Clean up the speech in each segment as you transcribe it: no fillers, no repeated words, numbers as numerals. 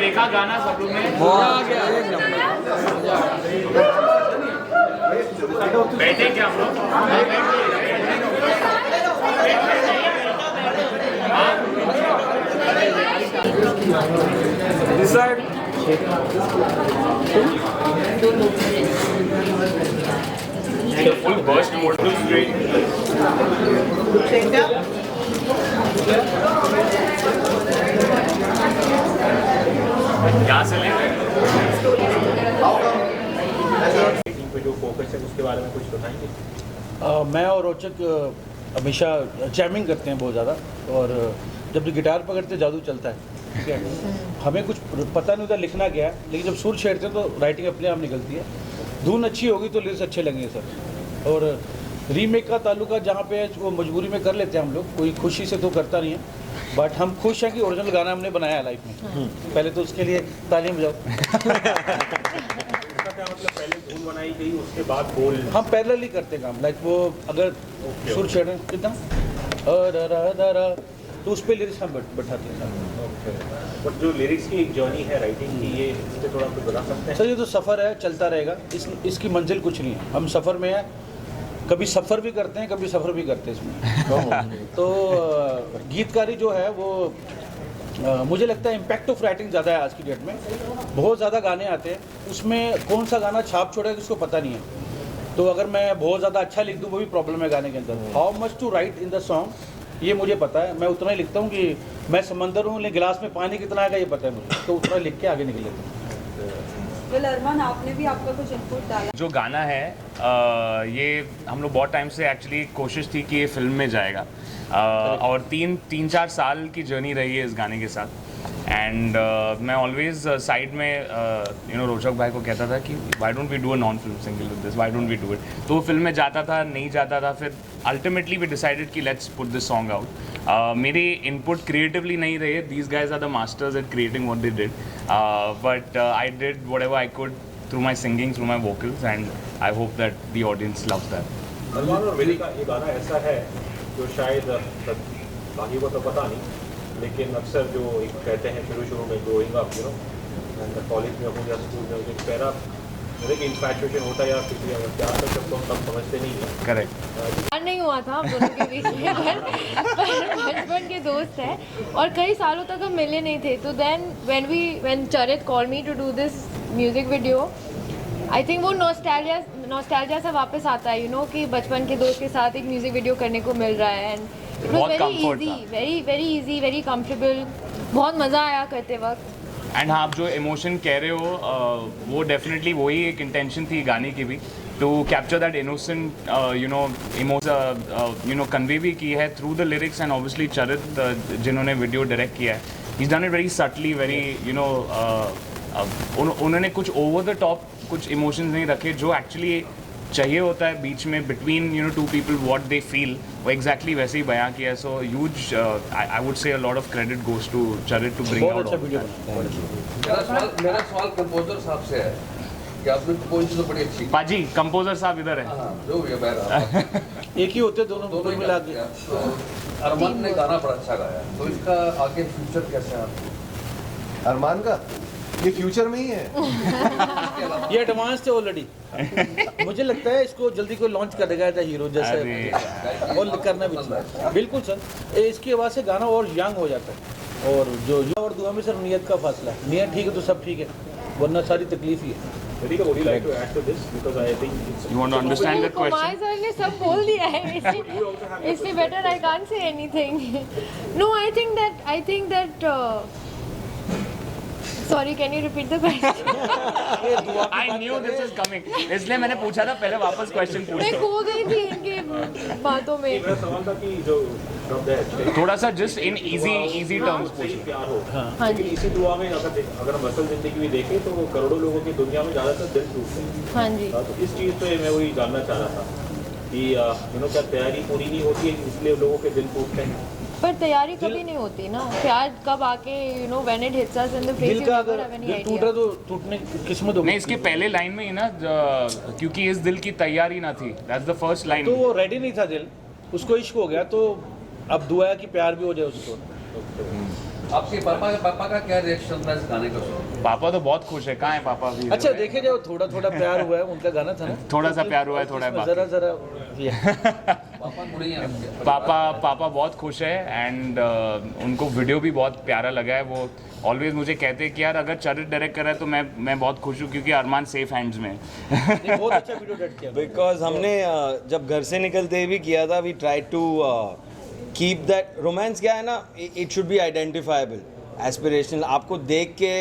देखा गाना सब लोग ने? बैठे क्या हम लोग? Full burst mode to straight. क्या से लेंगे? पे जो फोकस है उसके बारे में कुछ बताएंगे? मैं और रोचक हमेशा जैमिंग करते हैं बहुत ज़्यादा, और जब भी गिटार पकड़ते जादू चलता है, ठीक है। हमें कुछ पता नहीं होता लिखना क्या है, लेकिन जब सुर छेड़ते हैं तो राइटिंग अपने आप निकलती है। धुन अच्छी होगी तो लिरिक्स अच्छे लगेंगे सर। और रीमेक का ताल्लुका जहाँ पे है वो मजबूरी में कर लेते हैं हम लोग, कोई खुशी से तो करता नहीं है, बट हम खुश हैं कि ओरिजिनल गाना हमने बनाया है लाइफ में। पहले तो उसके लिए तालियां बजाओ। मतलब पहले धुन बनाई गई उसके बाद बोल हम पैरेलली करते काम, लाइक वो अगर सुर छेड़े कितना तो उस पर लिरिक्स हम बैठाते हैं। बट जो लिरिक्स की एक जर्नी है राइटिंग की, ये इस पर थोड़ा कुछ बता सकते हैं? सर ये तो सफ़र है, चलता रहेगा, इसकी मंजिल कुछ नहीं है। हम सफ़र में हैं, कभी सफ़र भी करते हैं, कभी सफ़र भी करते हैं इसमें। तो गीतकारी जो है वो मुझे लगता है इम्पैक्ट ऑफ राइटिंग ज़्यादा है आज की डेट में। बहुत ज़्यादा गाने आते हैं, उसमें कौन सा गाना छाप छोड़ेगा किसको पता नहीं है। तो अगर मैं बहुत ज़्यादा अच्छा लिख दूँ वो भी प्रॉब्लम है गाने के अंदर। How much to write in the song ये मुझे पता है, मैं उतना ही लिखता हूँ कि मैं समंदर हूँ लेकिन गिलास में पानी कितना आएगा ये पता है मुझे, तो उतना लिख के आगे निकल लेता हूँ। अरमान, आपने भी आपका कुछ इनपुट डाला? जो गाना है ये हम लोग बहुत टाइम से एक्चुअली कोशिश थी कि ये फिल्म में जाएगा, और तीन चार साल की जर्नी रही है इस गाने के साथ। एंड मैं ऑलवेज साइड में रोचक भाई को कहता था कि why don't we do a non film single with this, why don't we do it. तो वो फिल्म में जाता था, नहीं जाता था, फिर अल्टीमेटली वी डिसाइडेड कि let's put this song out. मेरे इनपुट क्रिएटिवली नहीं रहे, these guys are the masters at creating what they did, but I did whatever I could through my singing, through my vocals, and I hope that the audience loves that. Armaan और मिली का ये गाना ऐसा है जो शायद बाकी को तो पता नहीं, लेकिन अक्सर जो एक कहते हैं शुरू में ग्रोइंग अप कॉलेज में हो या स्कूल में एक पैरा एक इन्फैचुएशन होता है या किसी क्या कर सकते हो तब समझते नहीं है। करेक्ट नहीं हुआ था हम दोनों के बीच में, पर बचपन के दोस्त हैं और कई सालों तक हम मिले नहीं थे। तो then when Charit called me to do this music video, I think वो नॉस्टैल्जिया से वापस आता है, कि बचपन के दोस्त के साथ एक म्यूजिक वीडियो करने को मिल रहा है। And it was very easy, very comfortable, बहुत मज़ा आया करते वक्त। एंड आप जो इमोशन कह रहे हो वो डेफिनेटली वही एक इंटेंशन थी गाने की भी, to capture that innocent emotion convey भी की है through the lyrics. And obviously Charit जिन्होंने वीडियो डायरेक्ट किया है, he done it very subtly, very उन्होंने कुछ ओवर द टॉप कुछ इमोशंस नहीं रखे जो एक्चुअली चाहिए होता है बीच में, between two people what they feel, वो एग्जैक्टली वैसे ही बयां किया है। So huge I would say a lot of credit goes to Charit to bring out. अच्छा वीडियो मेरा सवाल कंपोजर साहब से है कि आपने कंपोजिशन तो बड़ी अच्छी की। पाजी कंपोजर साहब इधर है। जो भी है बहरहाल एक ही होते दोनों दोनों ही मिला के। तो अरमान ने गाना बड़ा अच्छा गाया, तो इसका आगे फ्यूचर कैसे है आपको? अरमान का ये फ्यूचर में ही है। ये एडवांस थे ऑलरेडी। मुझे लगता है इसको जल्दी कोई लॉन्च कर देगा एज हीरो जैसे, और करना भी चाहिए। बिल्कुल सर, इसकी आवाज़ से गाना और यंग हो जाता है। और जो और दुआ में सर नीयत का फासला है, नीयत ठीक है तो सब ठीक है, वरना सारी तकलीफ ही है। Ritika, would you like to add to this? Because I think it's... You want to understand that Kumar question? Sir ने सब बोल दिया है, इससे better I can't say anything. No, I think that sorry, can you repeat the question? I knew this is coming, इसलिए मैंने पूछा था, पहले वापस क्वेश्चन मैं पूछो। खो गई थी इनकी बातों में। मेरा सवाल था कि जो शब्द है थोड़ा सा जस्ट इन इजी टर्म्स से ही पूछो। प्यार हो, हाँ लेकिन जी, इसी दुआ में अगर हम असल जिंदगी भी देखें तो करोड़ों लोगों की दुनिया में ज़्यादातर दिल टूटते हैं। हाँ जी। तो इस चीज़ पे मैं वही जानना चाह रहा था कि क्या तैयारी पूरी नहीं होती है इसलिए लोगों के दिल टूटते हैं? पर तैयारी कभी नहीं होती ना, प्यार कब आके when it hits us in the face, दिल का अगर दिल टूटा तो टूटने की किस्मत होगी। नहीं, इसके पहले लाइन में ही ना, क्योंकि इस दिल की तैयारी ना थी, दैट्स द फर्स्ट लाइन। तो वो रेडी नहीं था दिल, उसको इश्क हो गया, तो अब दुआ है कि प्यार भी हो जाए उसको। आपके पापा का क्या रिएक्शन था इस गाने को सुन? पापा तो बहुत खुश है। कहाँ है पापा भी? अच्छा देखे जाओ, थोड़ा थोड़ा प्यार हुआ है, उनका गाना था ना, थोड़ा सा प्यार हुआ है, थोड़ा इसमें बाकी। जरा जरा पापा गुड़ी हैं आपके? पापा बहुत खुश है एंड उनको वीडियो भी बहुत प्यारा लगा है। वो ऑलवेज मुझे कहते हैं कि यार अगर चरित डायरेक्ट कर रहा है तो मैं बहुत खुश हूँ क्योंकि अरमान सेफ हैंड्स में है। बहुत अच्छा वीडियो डेट किया। बिकॉज हमने जब घर से निकलते ही भी किया था, we try to keep that romance. क्या है ना, it should be identifiable, aspirational. आपको देख के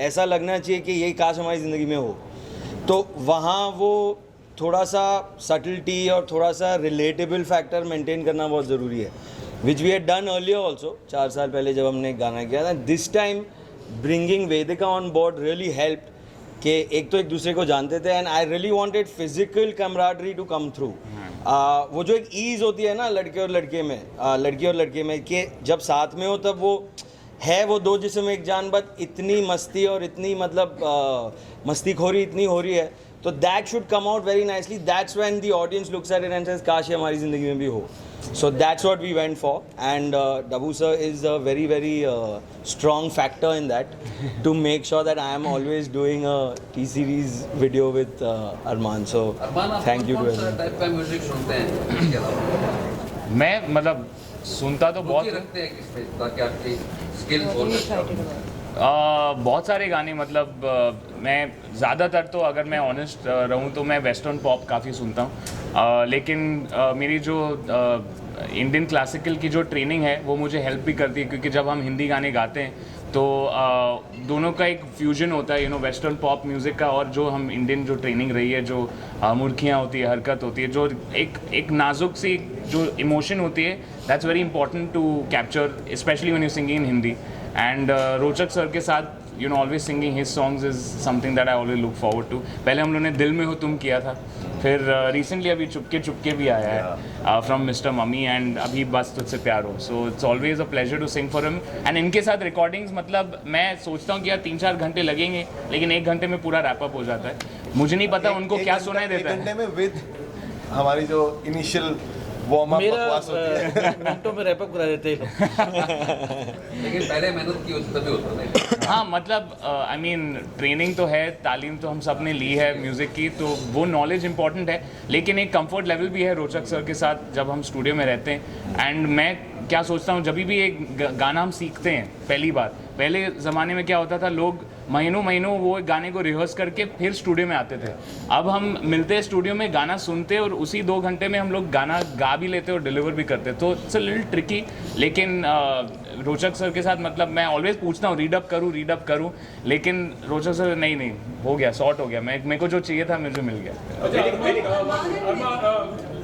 ऐसा लगना चाहिए कि यही काश हमारी ज़िंदगी में हो। तो वहाँ वो थोड़ा सा सटलिटी और थोड़ा सा रिलेटेबल फैक्टर मेंटेन करना बहुत ज़रूरी है, which we had done earlier also. 4 साल पहले जब हमने गाना किया था, this time bringing Vedika on board really help कि एक तो एक दूसरे को जानते थे and I really wanted physical camaraderie to come through. वो जो एक ईज़ होती है ना लड़के और लड़के में, लड़की और लड़के में, कि जब साथ में हो तब वो है वो दो जिस्म एक जान, बट इतनी मस्ती और इतनी मतलब मस्तीखोरी इतनी हो रही है, तो that should come out very nicely. That's when the audience looks at it and says काश ये हमारी ज़िंदगी में भी हो। So that's what we went for, and Dabu sir is a very strong factor in that to make sure that I am always doing a T-series video with Arman. So अरमान, आप thank you to कौन सा everyone. Type का music सुनते हैं इसके अलावा? मैं मतलब सुनता तो रुचि बहुत रखते हैं किसमें ताकि आपकी स्किल और बहुत सारे गाने, मतलब मैं ज़्यादातर तो अगर मैं ऑनेस्ट रहूँ तो मैं वेस्टर्न पॉप काफ़ी सुनता हूँ, लेकिन मेरी जो इंडियन क्लासिकल की जो ट्रेनिंग है वो मुझे हेल्प भी करती है, क्योंकि जब हम हिंदी गाने गाते हैं तो दोनों का एक फ्यूजन होता है, वेस्टर्न पॉप म्यूज़िक का और जो हम इंडियन जो ट्रेनिंग रही है, जो मुर्खियाँ होती है, हरकत होती है, जो एक नाजुक सी जो इमोशन होती है, that's very important to capture, specially when you singing in Hindi. And Rochak sir के साथ always singing his songs is something that I always look forward to. पहले हम लोगों ने दिल में हो तुम किया था, फिर रिसेंटली अभी चुपके चुपके भी आया है फ्रॉम मिस्टर मम्मी, एंड अभी बस तुझसे प्यार हो। So it's always a pleasure to sing for him. And इनके साथ रिकॉर्डिंग्स, मतलब मैं सोचता हूँ कि यार 3-4 घंटे लगेंगे, लेकिन 1 घंटे में पूरा रैप अप हो जाता है। मुझे नहीं पता उनको क्या सुनाई देता है। 1 घंटे में विद हमारी जो इनिशियल वार्म अप बकवास होती है, मिनटों में रैप अप करा देते हैं। लेकिन पहले मेहनत की होती तभी होता नहीं। हाँ, मतलब आई मीन ट्रेनिंग तो है, तालीम तो हम सब ने ली है म्यूज़िक की, तो वो नॉलेज इंपॉर्टेंट है, लेकिन एक कंफर्ट लेवल भी है रोचक सर के साथ जब हम स्टूडियो में रहते हैं। एंड मैं क्या सोचता हूँ, जब भी एक गाना हम सीखते हैं पहली बार, पहले ज़माने में क्या होता था, लोग महीनों वो गाने को रिहर्स करके फिर स्टूडियो में आते थे। अब हम मिलते हैं स्टूडियो में, गाना सुनते और उसी 2 घंटे में हम लोग गाना गा भी लेते और डिलीवर भी करते। तो इट्स अ लिटिल ट्रिकी, लेकिन रोचक सर के साथ मतलब मैं ऑलवेज पूछता हूँ रीड अप करूँ, लेकिन रोचक सर नहीं हो गया, सॉर्ट हो गया, मेरे को जो चाहिए था मुझे मिल गया।